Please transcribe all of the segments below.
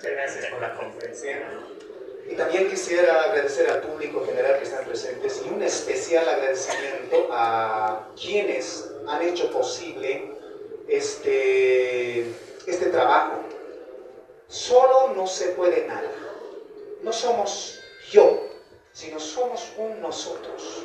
Muchas gracias por la conferencia. Y también quisiera agradecer al público general que están presentes y un especial agradecimiento a quienes han hecho posible este trabajo. Solo no se puede nada. No somos yo, sino somos un nosotros.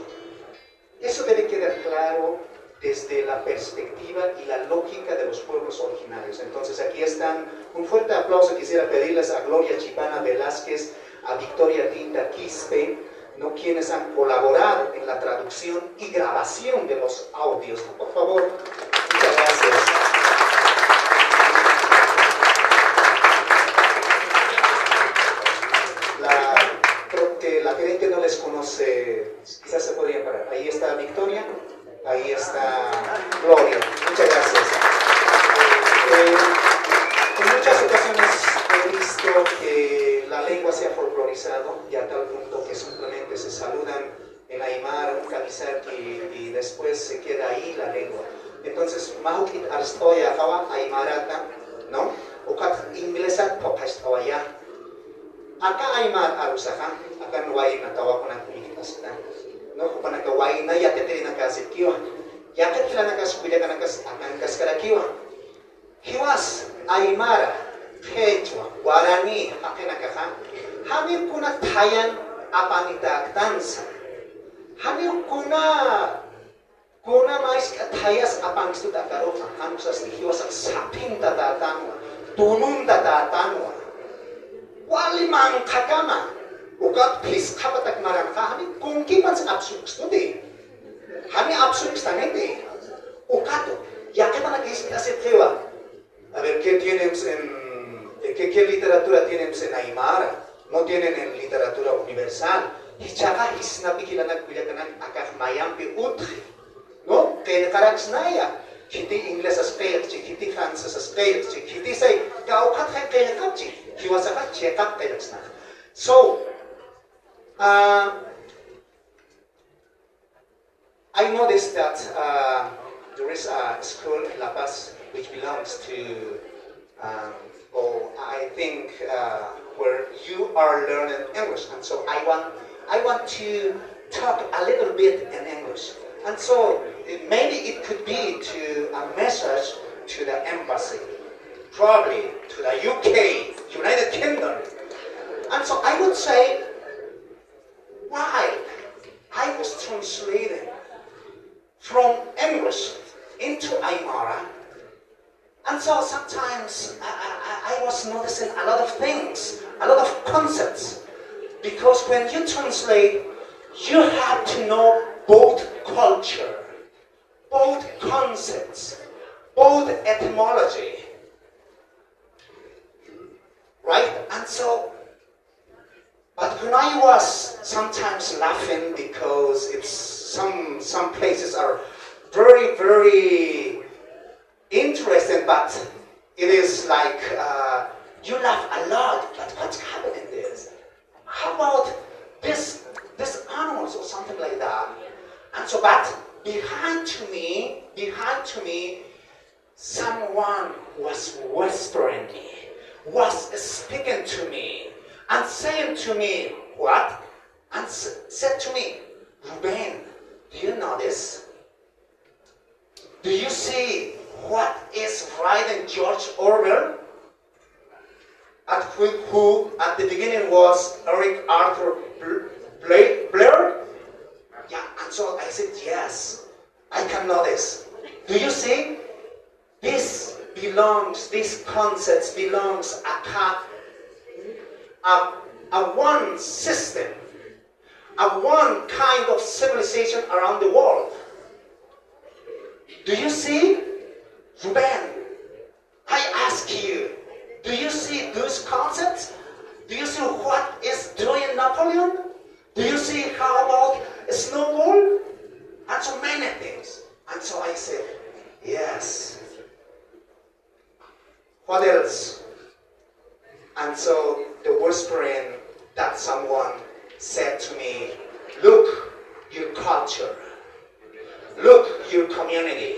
Eso debe quedar claro desde la perspectiva y la lógica de los pueblos originarios. Entonces aquí están, un fuerte aplauso quisiera pedirles a Gloria Chipana Velázquez, a Victoria Tinta Quispe, ¿no?, quienes han colaborado en la traducción y grabación de los audios. Por favor, muchas gracias. Que la gerente no les conoce, quizás se podrían parar. Ahí está Victoria, ahí está Gloria. Muchas gracias. En muchas ocasiones he visto que la lengua se ha folclorizado y a tal punto que simplemente se saludan en Aymara, un Kamisaki, y después se queda ahí la lengua. Entonces, mahukit arstoya kawa Aymarata, ¿no? Ukat inglesak popastawaya. Acá Aymar arusaha, acá no hay una tawa con akunikitastan. No, para que guay na ya te tiene que hacer kiwa. Ya que la nakas cuida que nakas akan kaskara kiwa. Kiwas Aymara, Quechua, Guarani, akenakaha. Hamir kuna tayan apanita aktansa. Hamir kuna mais tayas apangstu takarofa. Hanusas kiwas sapin tatatanwa, tunun tatatanwa. Walimang kakama. Ukat please kapatak marang kami kung kiman sa absuks no de. Kami absuks también de. Ukato. Ya que para que se hace prueba. A ver qué tienen qué literatura tienen en Aymara. No tienen en literatura universal. Hichaga hisnapi kilana kuliakanan akak mayampi utri. No? Que karaksnaya. Kiti Ingles aspect, kiti Francés aspect, kiti say kaukat kay kapchi. Kiwasaka chekap kaylaksna. So I noticed that there is a school in La Paz which belongs to, I think, where you are learning English, and so I want to talk a little bit in English, and so maybe it could be to a message to the embassy, probably to the UK, United Kingdom, and so I would say, while I was translating from English into Aymara, and so sometimes I was noticing a lot of things, a lot of concepts, because when you translate, you have to know both culture, both concepts, both etymology, right? And so, but when I was sometimes laughing because it's some places are very, very interesting, but it is like you laugh a lot, but what's happening this? How about this animals or something like that? And so, but behind to me, someone was whispering me, was speaking to me, and saying to me, what? And said to me, Rubén, do you know this? Do you see what is writing George Orwell? Who at the beginning was Eric Arthur Blair? Yeah, and so I said, yes, I can know this. Do you see? This concept belongs a one system, a one kind of civilization around the world. Do you see? Rubén, I ask you, do you see those concepts? Do you see what is doing Napoleon? Do you see how about a snowball? And so many things. And so I said, yes. What else? And so the whispering that someone said to me, look, your culture. Look, your community.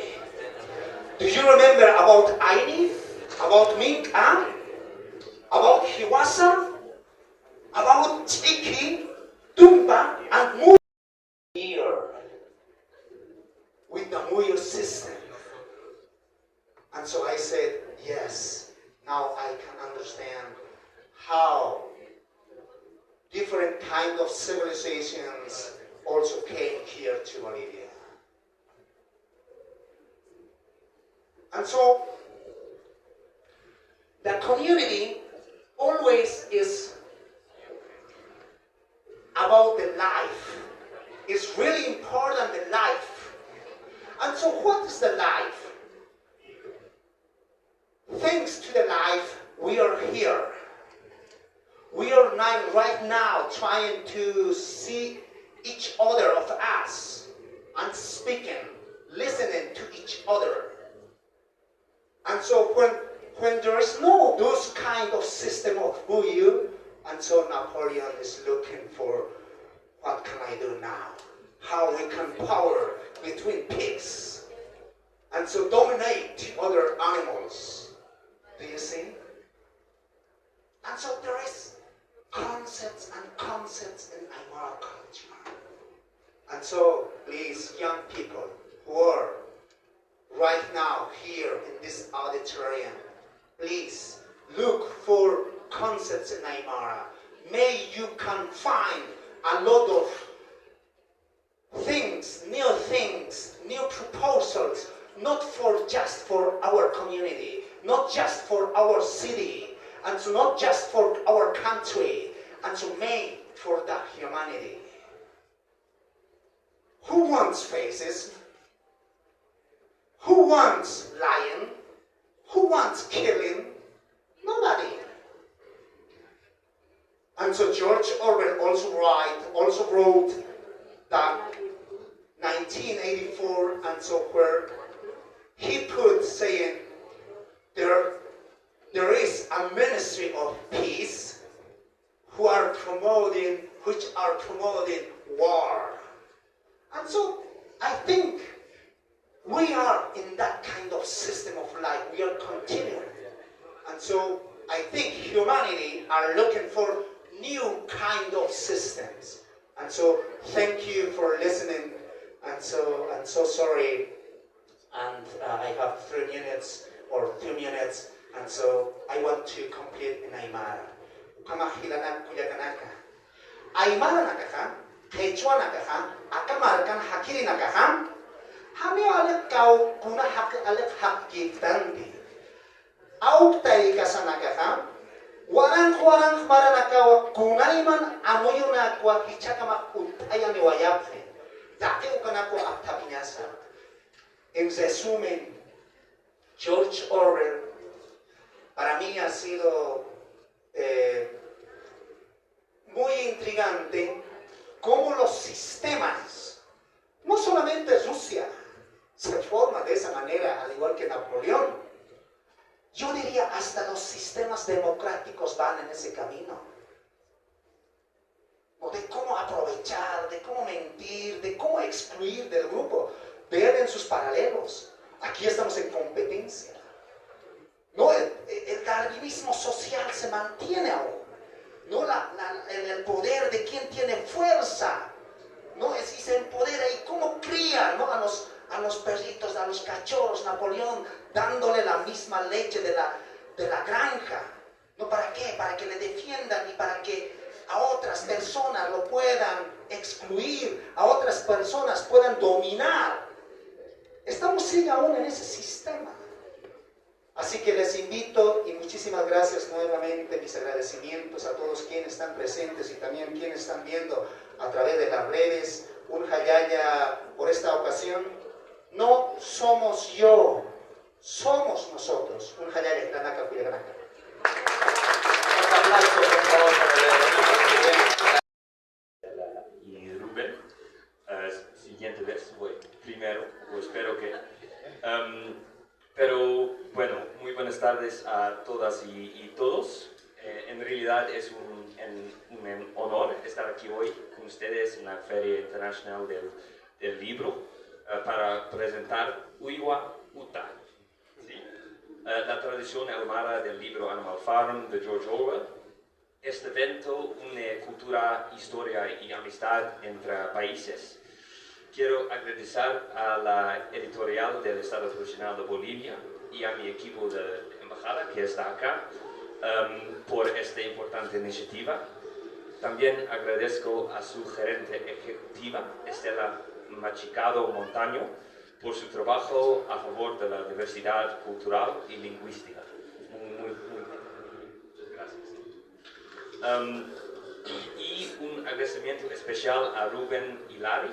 Do you remember about Aini? About Mink? Huh? about Hiwasa, about Chiki, Tumba, and Muyo here with the Muyo system. And so I said, yes, now I can understand how different kind of civilizations also came here to Bolivia. And so the community always is about the life. It's really important, the life. And so what is the life? Thanks to the life, we are here. We are right now trying to see each other of us and speaking, listening to each other. And so when there is no those kind of system of Muyo, and so Napoleon is looking for what can I do now? How we can power between pigs and so dominate other animals. Do you see? And so there is concepts and concepts in our culture. And so please, young people who are right now here in this auditorium, please look for concepts in Aymara. May you can find a lot of things, new proposals, not just for our community, not just for our city, and so not just for our country, and so made for the humanity. Who wants faces? Who wants lying? Who wants killing? Nobody. And so George Orwell also wrote that 1984, and so where he put saying there is a ministry of peace which are promoting war. And so I think we are in that kind of system of life. We are continuing. And so I think humanity are looking for new kind of systems. And so thank you for listening. And so I'm so sorry. And I have 3 minutes or 2 minutes. And so I want to complete in Aymara. Kamahilanak kuyakanaka. Aymara nakaha, Quechua nakaha, Akamarkan hakiri nakaha. Hami alek kau kuna hak alek hak giftanti. Auk tay kasanakaha. Warang maranakawa kunaiman amoyo nakwa hichakama utaya mi wayapne. Dake ukanako aktapinyasa. En resumen, George Orwell para mí ha sido muy intrigante cómo los sistemas, no solamente Rusia, se forma de esa manera, al igual que Napoleón. Yo diría hasta los sistemas democráticos van en ese camino. O de cómo aprovechar, de cómo mentir, de cómo excluir del grupo. Vean en sus paralelos. Aquí estamos en competencia. No, el darwinismo social se mantiene aún. No, el poder de quien tiene fuerza. No, y se empodera y cómo cría, ¿no? a los perritos, a los cachorros, Napoleón, dándole la misma leche de la granja. ¿No? ¿Para qué? Para que le defiendan y para que a otras personas lo puedan excluir, a otras personas puedan dominar. Estamos sí aún en ese sistema. Así que les invito y muchísimas gracias nuevamente, mis agradecimientos a todos quienes están presentes y también quienes están viendo a través de las redes. Un hayaya por esta ocasión. No somos yo, somos nosotros. Un hayaya Granaka cuya Granja. Un aplauso, por favor, para y Rubén. Siguiente vez, primero, espero que. Pero bueno, muy buenas tardes a todas y todos. En realidad es un honor estar aquí hoy con ustedes en la Feria Internacional del Libro para presentar Uywa Uta. ¿Sí? la traducción aymara del libro Animal Farm de George Orwell. Este evento une cultura, historia y amistad entre países. Quiero agradecer a la editorial del Estado Profesional de Bolivia y a mi equipo de embajada que está acá por esta importante iniciativa. También agradezco a su gerente ejecutiva, Estela Machicado Montaño, por su trabajo a favor de la diversidad cultural y lingüística. Muchas gracias. Y un agradecimiento especial a Rubén Hilari,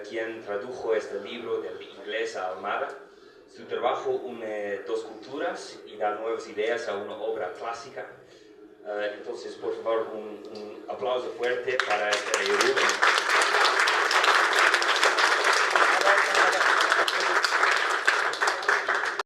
quien tradujo este libro del inglés a aymara. Su trabajo une dos culturas y da nuevas ideas a una obra clásica. Entonces, por favor, un aplauso fuerte para este Rubén.